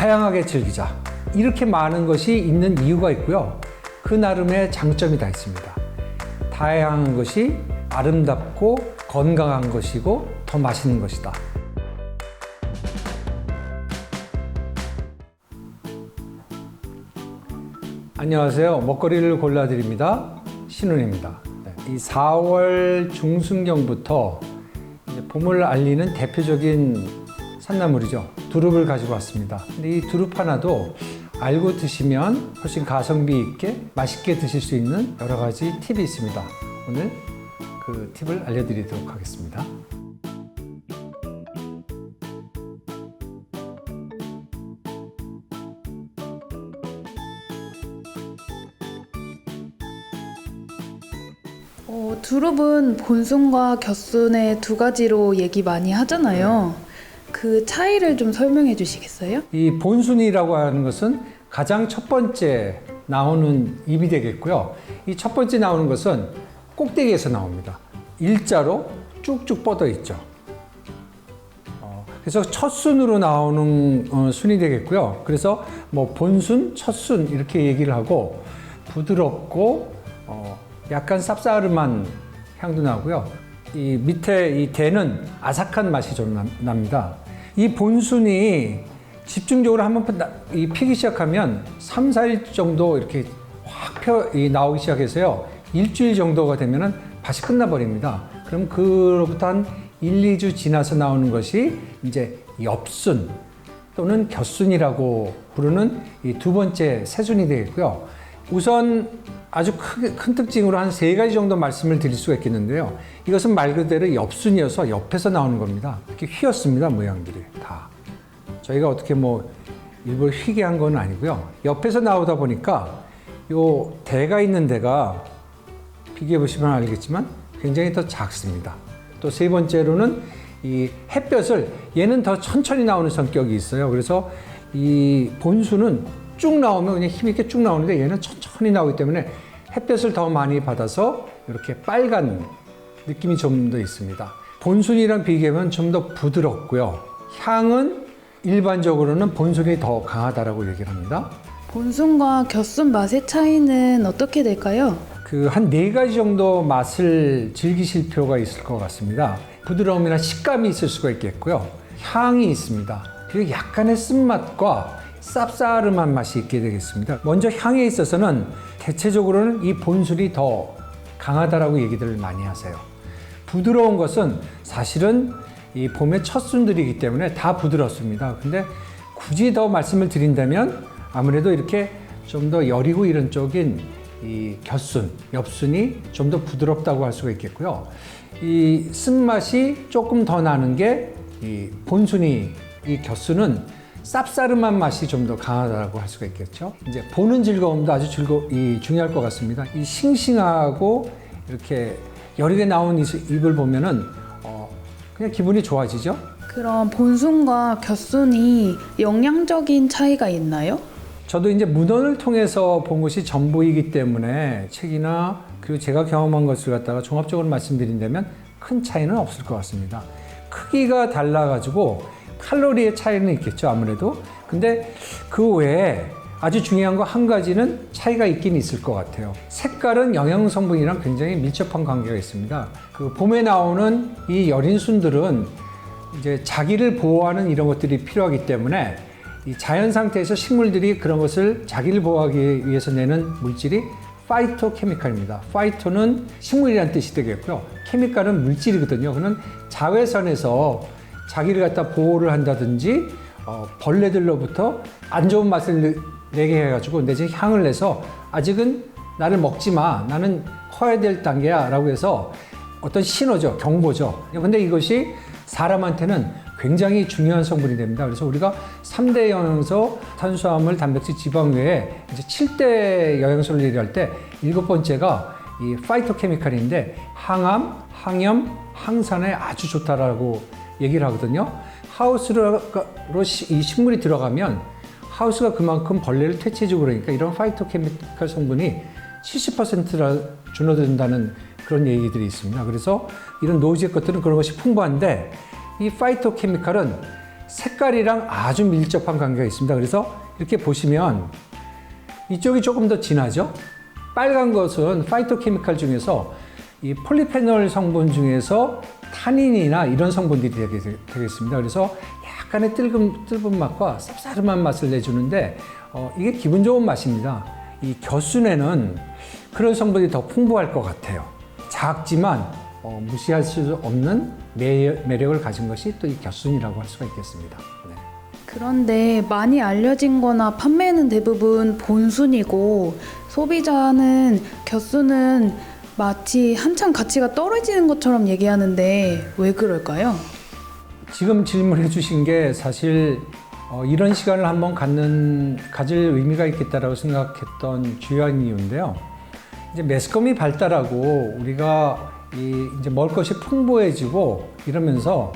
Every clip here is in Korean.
다양하게 즐기자. 이렇게 많은 것이 있는 이유가 있고요. 그 나름의 장점이 다 있습니다. 다양한 것이 아름답고 건강한 것이고 더 맛있는 것이다. 안녕하세요. 먹거리를 골라드립니다. 신훈입니다. 이 4월 중순경부터 봄을 알리는 대표적인 산나물이죠. 두릅을 가지고 왔습니다. 근데 이 두릅 하나도 알고 드시면 훨씬 가성비 있게 맛있게 드실 수 있는 여러 가지 팁이 있습니다. 오늘 그 팁을 알려드리도록 하겠습니다. 두릅은 본순과 곁순의 두 가지로 얘기 많이 하잖아요. 그 차이를 좀 설명해 주시겠어요? 이 본순이라고 하는 것은 가장 첫 번째 나오는 잎이 되겠고요. 이 첫 번째 나오는 것은 꼭대기에서 나옵니다. 일자로 쭉쭉 뻗어 있죠. 그래서 첫 순으로 나오는 순이 되겠고요. 그래서 뭐 본순, 첫순 이렇게 얘기를 하고 부드럽고 약간 쌉싸름한 향도 나고요. 이 밑에 이 대는 아삭한 맛이 좀 납니다. 이 본순이 집중적으로 한번 피기 시작하면 3, 4일 정도 이렇게 확 나오기 시작해서요. 일주일 정도가 되면은 밭이 끝나버립니다. 그럼 그로부터 한 1, 2주 지나서 나오는 것이 이제 엽순 또는 곁순이라고 부르는 이 두 번째 새순이 되겠고요. 우선 아주 큰 특징으로 한 3가지 정도 말씀을 드릴 수가 있겠는데요. 이것은 말 그대로 엽순이어서 옆에서 나오는 겁니다. 이렇게 휘었습니다, 모양들이 다. 저희가 어떻게 뭐 일부러 휘게 한 건 아니고요. 옆에서 나오다 보니까 요 대가 있는 데가 비교해 보시면 알겠지만 굉장히 더 작습니다. 또 세 번째로는 이 햇볕을 얘는 더 천천히 나오는 성격이 있어요. 그래서 이 본수는 쭉 나오면 그냥 힘있게 쭉 나오는데 얘는 천천히 나오기 때문에 햇볕을 더 많이 받아서 이렇게 빨간 느낌이 좀 더 있습니다. 본순이랑 비교하면 좀 더 부드럽고요. 향은 일반적으로는 본순이 더 강하다라고 얘기를 합니다. 본순과 곁순 맛의 차이는 어떻게 될까요? 그 한 4가지 정도 맛을 즐기실 필요가 있을 것 같습니다. 부드러움이나 식감이 있을 수가 있겠고요. 향이 있습니다. 그리고 약간의 쓴맛과 쌉싸름한 맛이 있게 되겠습니다. 먼저 향에 있어서는 대체적으로는 이 본순이 더 강하다라고 얘기들을 많이 하세요. 부드러운 것은 사실은 이 봄의 첫 순들이기 때문에 다 부드럽습니다. 근데 굳이 더 말씀을 드린다면 아무래도 이렇게 좀 더 여리고 이런 쪽인 이 곁순, 엽순이 좀 더 부드럽다고 할 수가 있겠고요. 이 쓴맛이 조금 더 나는 게 이 본순이, 이 곁순은 쌉싸름한 맛이 좀 더 강하다고 할 수가 있겠죠. 이제 보는 즐거움도 아주 중요할 것 같습니다. 이 싱싱하고 이렇게 여리게 나온 잎을 보면은 그냥 기분이 좋아지죠. 그럼 본순과 곁순이 영양적인 차이가 있나요? 저도 이제 문헌을 통해서 본 것이 전부이기 때문에 책이나 그리고 제가 경험한 것을 갖다가 종합적으로 말씀드린다면 큰 차이는 없을 것 같습니다. 크기가 달라가지고 칼로리의 차이는 있겠죠, 아무래도. 근데 그 외에 아주 중요한 거 한 가지는 차이가 있긴 있을 것 같아요. 색깔은 영양 성분이랑 굉장히 밀접한 관계가 있습니다. 그 봄에 나오는 이 여린 순들은 이제 자기를 보호하는 이런 것들이 필요하기 때문에 이 자연 상태에서 식물들이 그런 것을 자기를 보호하기 위해서 내는 물질이 파이토케미칼입니다. 파이토는 식물이라는 뜻이 되겠고요. 케미칼은 물질이거든요. 그는 자외선에서 자기를 갖다 보호를 한다든지 벌레들로부터 안 좋은 맛을 내게 해가지고 내지 향을 내서 아직은 나를 먹지 마, 나는 커야 될 단계야 라고 해서 어떤 신호죠, 경고죠. 근데 이것이 사람한테는 굉장히 중요한 성분이 됩니다. 그래서 우리가 3대 영양소, 탄수화물, 단백질, 지방 외에 이제 7대 영양소를 얘기할 때 7번째가 이 파이토케미칼인데 항암, 항염, 항산에 아주 좋다라고 얘기를 하거든요. 하우스로 이 식물이 들어가면 하우스가 그만큼 벌레를 퇴치해주고 그러니까 이런 파이토케미칼 성분이 70%나 줄어든다는 그런 얘기들이 있습니다. 그래서 이런 노지의 것들은 그런 것이 풍부한데 이 파이토케미칼은 색깔이랑 아주 밀접한 관계가 있습니다. 그래서 이렇게 보시면 이쪽이 조금 더 진하죠? 빨간 것은 파이토케미칼 중에서 이 폴리페놀 성분 중에서 타닌이나 이런 성분들이 되겠습니다. 그래서 약간의 뜰은 맛과 쌉싸름한 맛을 내주는데 이게 기분 좋은 맛입니다. 이 겨순에는 그런 성분이 더 풍부할 것 같아요. 작지만 무시할 수 없는 매력을 가진 것이 또 이 겨순이라고 할 수가 있겠습니다. 네. 그런데 많이 알려진 거나 판매는 대부분 본순이고 소비자는 겨순은 마치 한참 가치가 떨어지는 것처럼 얘기하는데 왜 그럴까요? 지금 질문해 주신 게 사실 이런 시간을 한번 가질 의미가 있겠다라고 생각했던 주요한 이유인데요. 이제 매스컴이 발달하고 우리가 이제 먹을 것이 풍부해지고 이러면서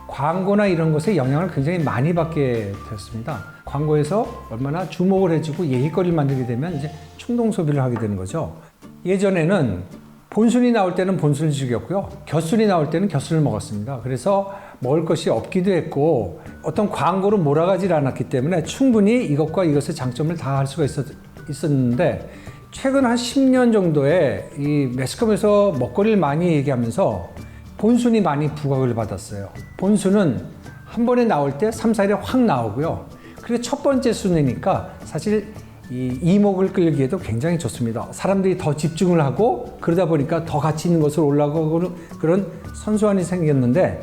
광고나 이런 것에 영향을 굉장히 많이 받게 되었습니다. 광고에서 얼마나 주목을 해주고 얘기거리를 만들게 되면 이제 충동 소비를 하게 되는 거죠. 예전에는 본순이 나올 때는 본순을 즐겼고요. 겨순이 나올 때는 겨순을 먹었습니다. 그래서 먹을 것이 없기도 했고 어떤 광고로 몰아가질 않았기 때문에 충분히 이것과 이것의 장점을 다 할 수가 있었는데 최근 한 10년 정도에 이 매스컴에서 먹거리를 많이 얘기하면서 본순이 많이 부각을 받았어요. 본순은 한 번에 나올 때 3, 4일에 확 나오고요. 그리고 첫 번째 순위니까 사실 이 이목을 끌기에도 굉장히 좋습니다. 사람들이 더 집중을 하고 그러다 보니까 더 가치 있는 것을 올라가고 그런 선수환이 생겼는데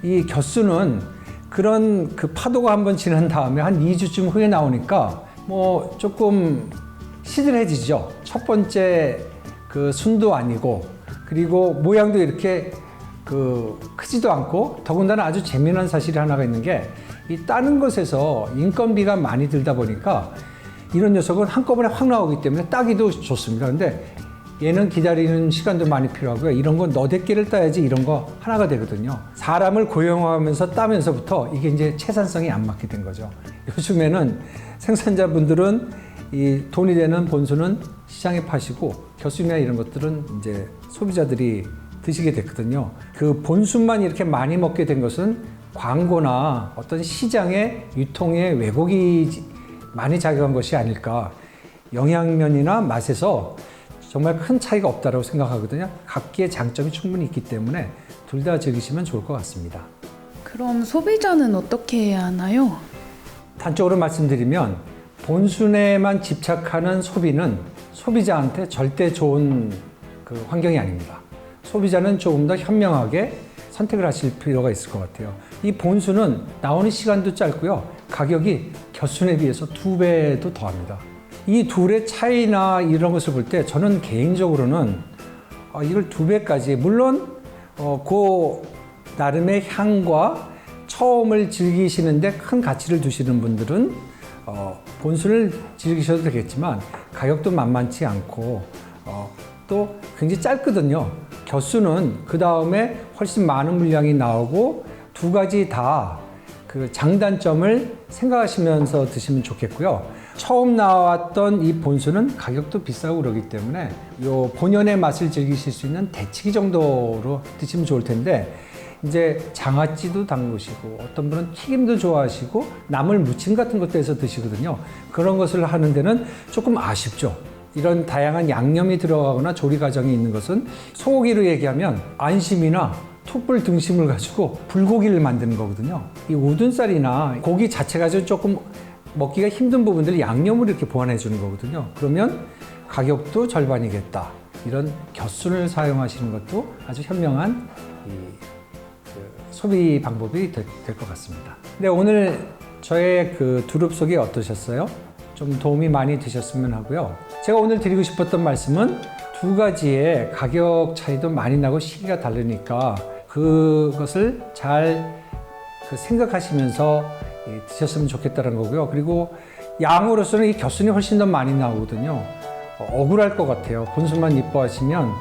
이 겨순은 그런 그 파도가 한번 지난 다음에 한 2주쯤 후에 나오니까 뭐 조금 시들해지죠. 첫 번째 그 순도 아니고 그리고 모양도 이렇게 크지도 않고 더군다나 아주 재미난 사실이 하나가 있는 게 이 따는 것에서 인건비가 많이 들다 보니까 이런 녀석은 한꺼번에 확 나오기 때문에 따기도 좋습니다. 근데 얘는 기다리는 시간도 많이 필요하고요. 이런 건 너댓 개를 따야지 이런 거 하나가 되거든요. 사람을 고용하면서 따면서부터 이게 이제 채산성이 안 맞게 된 거죠. 요즘에는 생산자분들은 이 돈이 되는 본순은 시장에 파시고 겨순이나 이런 것들은 이제 소비자들이 드시게 됐거든요. 그 본순만 이렇게 많이 먹게 된 것은 광고나 어떤 시장의 유통의 왜곡이 많이 작용한 것이 아닐까. 영양면이나 맛에서 정말 큰 차이가 없다고 생각하거든요. 각기의 장점이 충분히 있기 때문에 둘 다 즐기시면 좋을 것 같습니다. 그럼 소비자는 어떻게 해야 하나요? 단적으로 말씀드리면 본순에만 집착하는 소비는 소비자한테 절대 좋은 그 환경이 아닙니다. 소비자는 조금 더 현명하게 선택을 하실 필요가 있을 것 같아요. 이 본순은 나오는 시간도 짧고요. 가격이 겨순에 비해서 2배도 더합니다. 이 둘의 차이나 이런 것을 볼 때 저는 개인적으로는 이걸 2배까지 물론 그 나름의 향과 처음을 즐기시는데 큰 가치를 두시는 분들은 본순을 즐기셔도 되겠지만 가격도 만만치 않고 또 굉장히 짧거든요. 겨순은 그 다음에 훨씬 많은 물량이 나오고 두 가지 다 그 장단점을 생각하시면서 드시면 좋겠고요. 처음 나왔던 이 본순은 가격도 비싸고 그러기 때문에 요 본연의 맛을 즐기실 수 있는 대치기 정도로 드시면 좋을 텐데 이제 장아찌도 담그시고 어떤 분은 튀김도 좋아하시고 나물 무침 같은 것도 해서 드시거든요. 그런 것을 하는 데는 조금 아쉽죠. 이런 다양한 양념이 들어가거나 조리 과정이 있는 것은 소고기로 얘기하면 안심이나 툭불 등심을 가지고 불고기를 만드는 거거든요. 이 우둔살이나 고기 자체가 조금 먹기가 힘든 부분들을 양념으로 이렇게 보완해 주는 거거든요. 그러면 가격도 절반이겠다. 이런 겨순을 사용하시는 것도 아주 현명한 소비 방법이 될 것 같습니다. 네, 오늘 저의 그 두릅 속이 어떠셨어요? 좀 도움이 많이 되셨으면 하고요. 제가 오늘 드리고 싶었던 말씀은 두 가지의 가격 차이도 많이 나고 시기가 다르니까 그것을 잘 생각하시면서 드셨으면 좋겠다는 거고요. 그리고 양으로서는 이 겨순이 훨씬 더 많이 나오거든요. 억울할 것 같아요. 본순만 이뻐하시면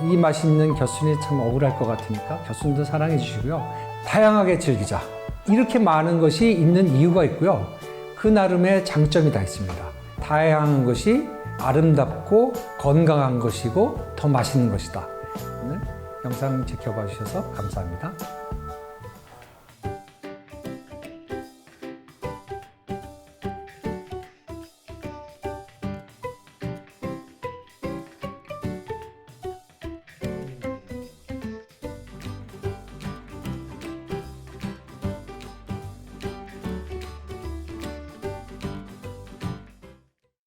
이 맛있는 겨순이 참 억울할 것 같으니까 겨순도 사랑해 주시고요. 다양하게 즐기자. 이렇게 많은 것이 있는 이유가 있고요. 그 나름의 장점이 다 있습니다. 다양한 것이 아름답고 건강한 것이고 더 맛있는 것이다. 오늘 영상 지켜봐 주셔서 감사합니다.